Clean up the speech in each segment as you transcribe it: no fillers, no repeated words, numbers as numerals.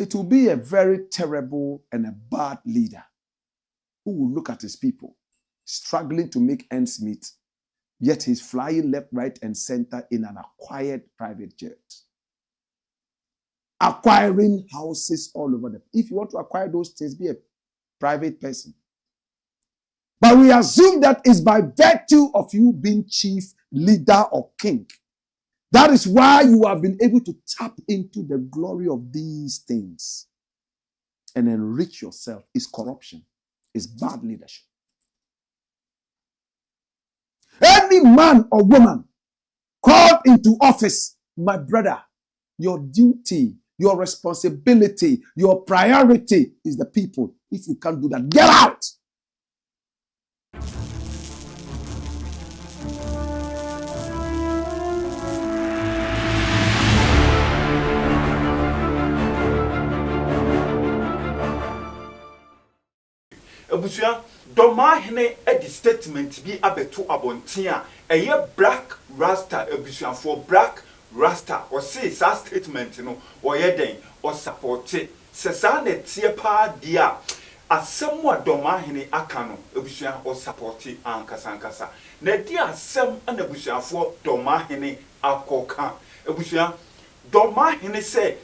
It will be a very terrible and a bad leader who will look at his people struggling to make ends meet, yet he's flying left, right, and center in an acquired private jet. Acquiring houses all over them. If you want to acquire those things, be a private person. But we assume that it's by virtue of you being chief, leader, or king. That is why you have been able to tap into the glory of these things and enrich yourself. It's corruption. It's bad leadership. Any man or woman called into office, my brother, your duty, your responsibility, your priority is the people. If you can't do that, get out. Abusia Dormaahene edi statement bi abeto abontia eye Blakk Rasta abusia for Blakk Rasta or say sa statement no or yeden or support se sa na tie pa dia asem wa Dormaahene aka no abusia or support ankasa na dia asem ana abusia for Dormaahene akoka abusia Dormaahene se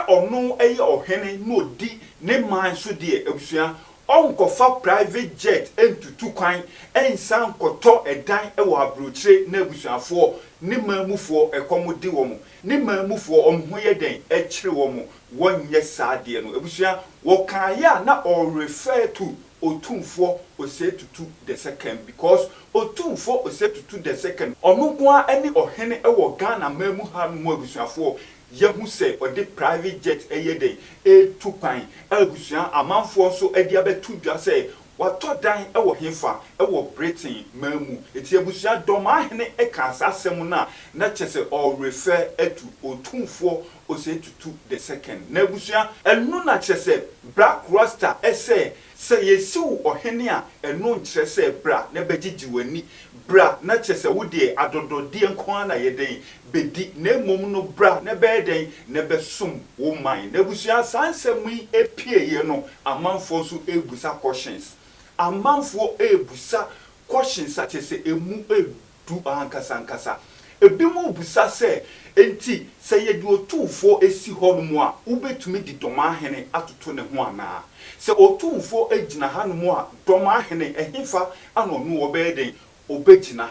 ono eye ohene no di ne man so de abusia onkofa private jet entutu kwan ensan koto edan ewo abrochire na abusuafo ne mamufo ekomodi wo mu ne mamufo omhoye den ekire wo mu wonye saade no abusua wo kan ya na or refer to Otumfuo Osetutu the second because Otumfuo Osetutu the second onu kwa ani ohene ewo Ghana mamu ha mu abusuafo yehu se odi private jet eyeden etupan abusuan amanfo so edi abetu dwa se wato dan ewo hefa ewo Britain mamu eti abusuan Dormaahene eka asasem na chese or refer etu Otumfuo Osetutu the second na abusuan enu na chese Blakk Rasta ese se yesiu ohene a enu nkyere se bra na begigiwani bra na chese wode adodode nko na yeden bedi na mom no bra na beden na besum wo man na busua sansem yi epieye no amanfo so ebusa questions amanfo ebusa questions chese emu edu ankasa ebimu busa se enti se yedi Otumfuo esi hono a ubetumi di Dormaahene atoto ne ho ana se Otumfuo egina hanu a Dormaahene ehimfa ano no obeden obegina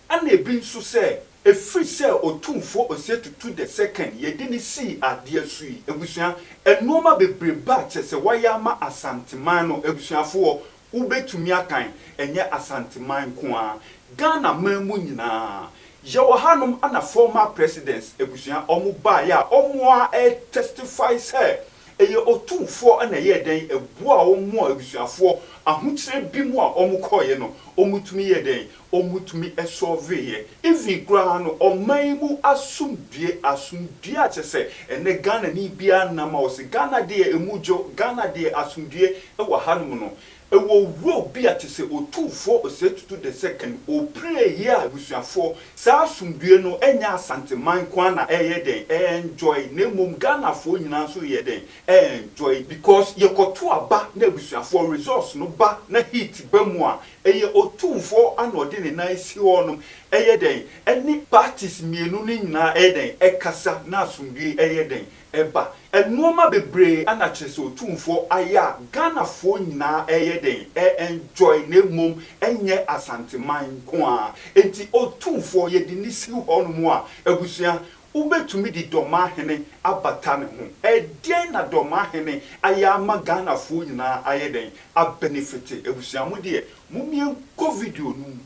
ana ebi nso se efri se Otumfuo Osetutu the second yedini si ade asui ebusua enoma bebreba chese wayama asanteman no ebusuafo ubetumi akan enye asanteman ko a Ghana mamu nyina yawo hanum ana former presidents ebusua omu ba ya omu a testify say eye Otumfuo ana ye den ebu a omu a ebusuafo ahukire bi mu a omu koye no omutumi ye den omutumi esolve ye even gra no omaimu asumdue a chese ene Ghana ni bia na ma o se Ghana de emujo Ghana de asumdue ewa hanum no ewo wo bi a chese Otumfuo Osetutu the second o pray ye abusuafo sa asumdue no enya asanteman kwa na eye den enjoy na mum Ghana fo nyina so ye den enjoy because yekoto aba na abusuafo resource no ba na heat ba mu a eye Otumfuo anode ne na isi honum eye den any parties mienu ni nyina eden ekasa na asumdue eye den eba enoma bebre ana chese Otumfuo aya Ghana fo nyina eye den enjoy na mum enye asanteman ko a enti Otumfuo ye di nisi honum a abusua ubetumi di Dormaahene abata ne ho edien na Dormaahene aya ma Ghana fo nyina aye den a benefit abusua mu de mumie ko video nu.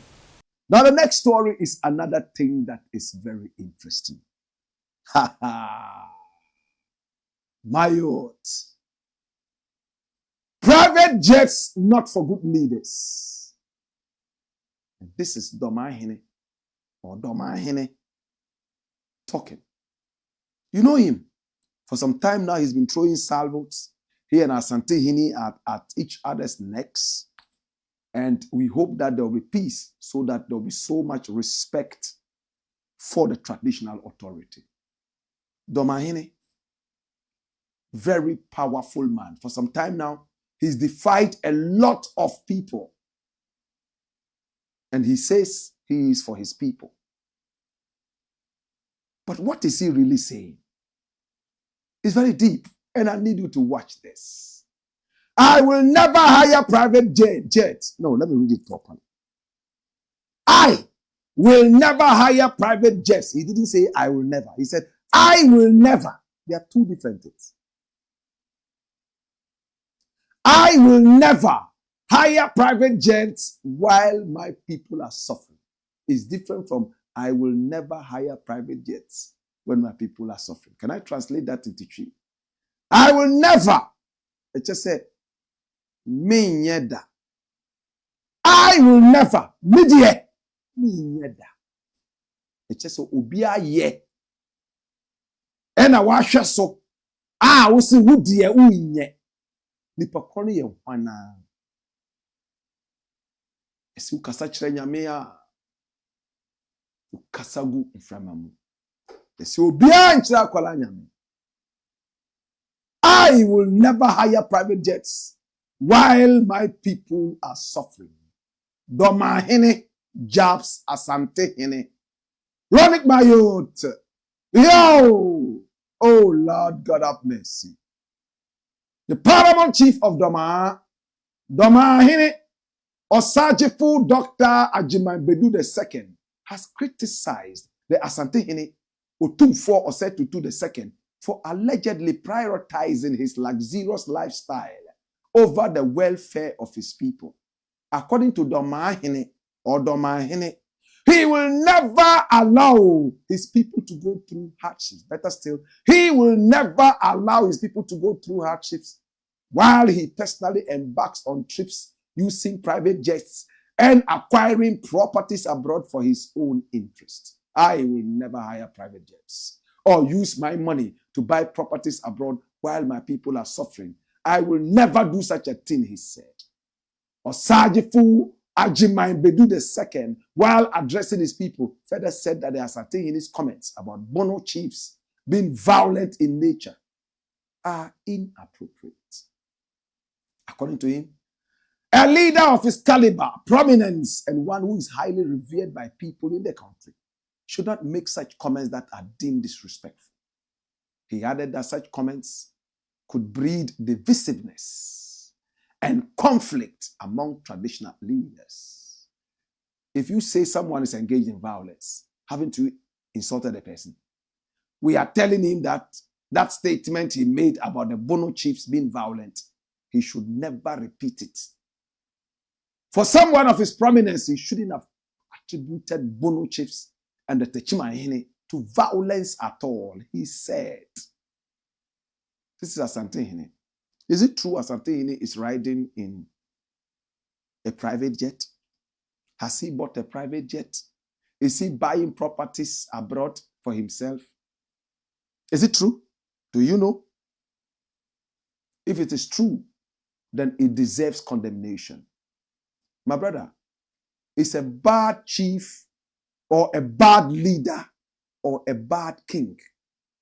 Now the next story is another thing that is very interesting. Ha ha. My youth. Private jets not for good leaders. And this is Dormaahene or Dormaahene talking. You know him. For some time now, he's been throwing salvos. He and Asante Hini at each other's necks. And we hope that there will be peace so that there will be so much respect for the traditional authority. Dormaahene, Very powerful man. For some time now, he's defied a lot of people. And he says he is for his people. But what is he really saying? It's very deep. And I need you to watch this. I will never hire private jets. No, let me read it properly. I will never hire private jets. He didn't say I will never. He said, I will never. There are two different things. I will never hire private jets while my people are suffering. It's different from I will never hire private jets when my people are suffering. Can I translate that into Twi? I will never. It just said, me nyeda. I will never. Me nyeda. It just said, ubia ye. Ena washa so. Wosi wudie uinye. Nipa kono ye wana. Esi ukasa chire nyame a ukasa gu mframa mu. Esi obia nchira akwala nyame. I will never hire private jets while my people are suffering. Dormaahene jabs Asante hene. Run it, my youth. Yo! Oh Lord, God have mercy. The paramount chief of Dormaahene, Osagyefo Dr. Agyemang-Badu II, has criticized the Asante hene Otumfuo Osei II for allegedly prioritizing his luxurious lifestyle over the welfare of his people. According to Dormaahene, he will never allow his people to go through hardships. Better still, he will never allow his people to go through hardships while he personally embarks on trips using private jets and acquiring properties abroad for his own interest. I will never hire private jets or use my money to buy properties abroad while my people are suffering. I will never do such a thing, he said. Osagyefo Agyemang-Badu II, while addressing his people, further said that the Asante in his comments about Bono chiefs being violent in nature are inappropriate. According to him, a leader of his caliber, prominence, and one who is highly revered by people in the country should not make such comments that are deemed disrespectful. He added that such comments could breed divisiveness and conflict among traditional leaders. If you say someone is engaged in violence, haven't you insulted a person? We are telling him that that statement he made about the Bono chiefs being violent, he should never repeat it. For someone of his prominence, he shouldn't have attributed Bono chiefs and the Dormaahene to violence at all. He said, this is Asante hene. Is it true Asante hene is riding in a private jet? Has he bought a private jet? Is he buying properties abroad for himself? Is it true? Do you know? If it is true, then it deserves condemnation. My brother, it's a bad chief or a bad leader or a bad king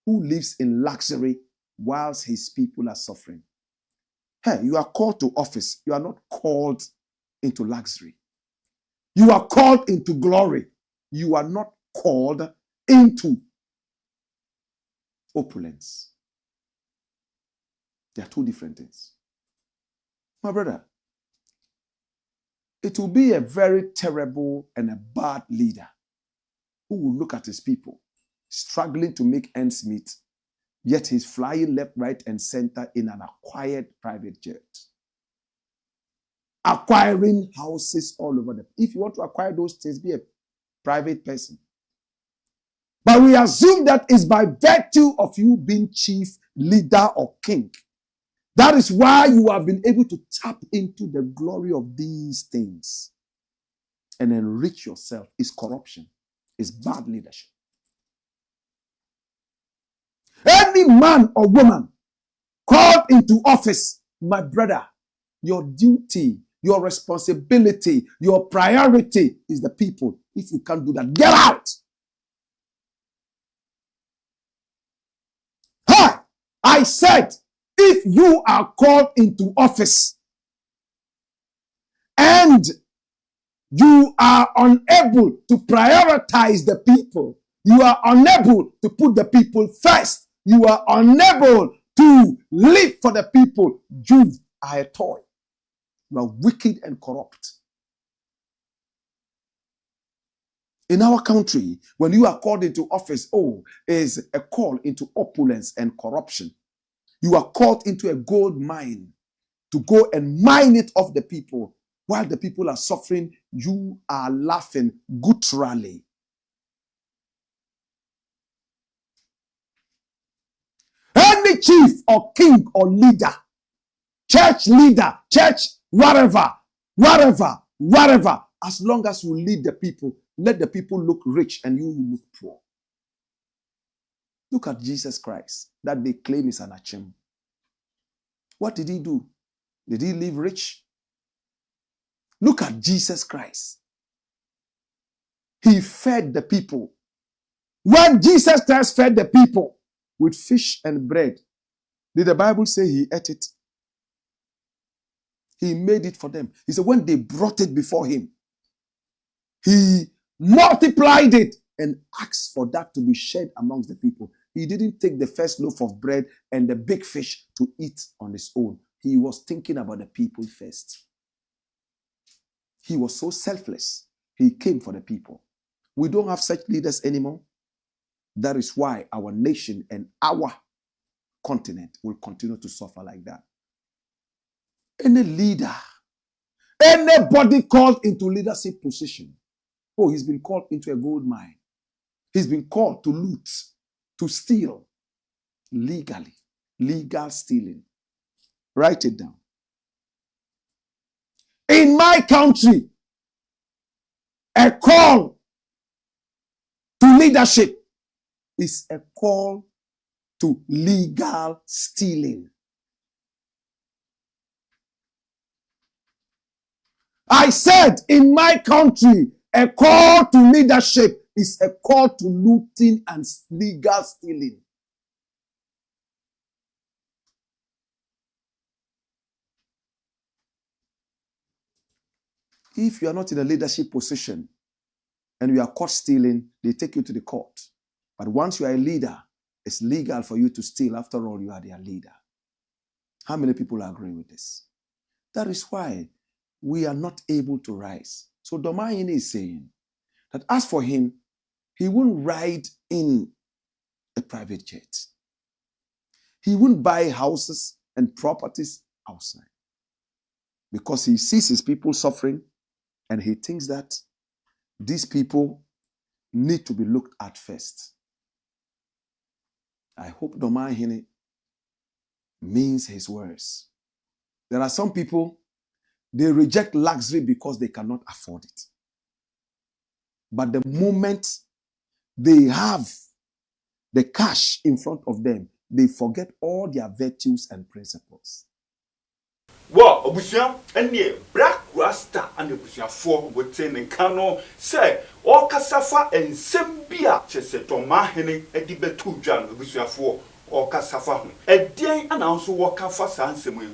who lives in luxury whilst his people are suffering. Hey, you are called to office. You are not called into luxury. You are called into glory. You are not called into opulence. They are two different things. My brother, it will be a very terrible and a bad leader who will look at his people struggling to make ends meet, yet he's flying left, right, and center in an acquired private jet. Acquiring houses all over them. If you want to acquire those things, be a private person. But we assume that it's by virtue of you being chief, leader, or king. That is why you have been able to tap into the glory of these things and enrich yourself. It's corruption. It's bad leadership. Any man or woman called into office, my brother, your duty, your responsibility, your priority is the people. If you can't do that, get out. Hey, I said, If you are called into office and you are unable to prioritize the people, you are unable to put the people first, you are unable to live for the people, you are a toy. You are wicked and corrupt. In our country, when you are called into office, is a call into opulence and corruption. You are called into a gold mine to go and mine it off the people. While the people are suffering, you are laughing gutturally. Any chief or king or leader, church leader, church, whatever, as long as you lead the people, let the people look rich and you look poor. Look at Jesus Christ that they claim is an Achim. What did he do? Did he live rich? Look at Jesus Christ. He fed the people. When Jesus Christ fed the people with fish and bread, did the Bible say he ate it? He made it for them. He said when they brought it before him, he multiplied it and asked for that to be shared amongst the people. He didn't take the first loaf of bread and the big fish to eat on his own. He was thinking about the people first. He was so selfless. He came for the people. We don't have such leaders anymore. That is why our nation and our continent will continue to suffer like that. Any leader, anybody called into leadership position, he's been called into a gold mine. He's been called to loot, to steal legally. Legal stealing. Write it down. In my country, a call to leadership is a call to legal stealing. I said, in my country, a call to leadership is a call to looting and legal stealing. If you are not in a leadership position and you are caught stealing, they take you to the court. But once you are a leader, it's legal for you to steal. After all, you are their leader. How many people agree with this? That is why we are not able to rise. So Dormaahene is saying that as for him, he won't ride in a private jet. He won't buy houses and properties outside because he sees his people suffering and he thinks that these people need to be looked at first. I hope Dormaahene means his words. There are some people, they reject luxury because they cannot afford it. But the moment they have the cash in front of them, they forget all their virtues and principles. Well, Obusia, and ye Blakk Rasta and Otumfuo within the canon say, all Casafa and Sembia, Chese Dormaahene, a dibetu Jan, Otumfuo, or Casafa, a day and also walk fast and Semu.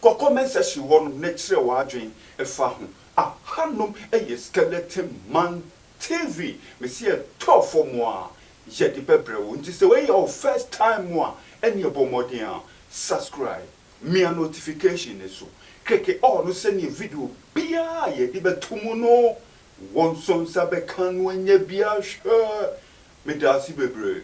Cocomen says she won natural waging a fahum. A hanum a skeleton man TV, Monsieur Top for moi. Yet the pepper won't is the way your first time moi, and your bomodian. Subscribe. Me a notification is so. Keke all no send your video. Bia ye dibe tumuno. One son sabe can when ye bia sure. Me dasi bebre.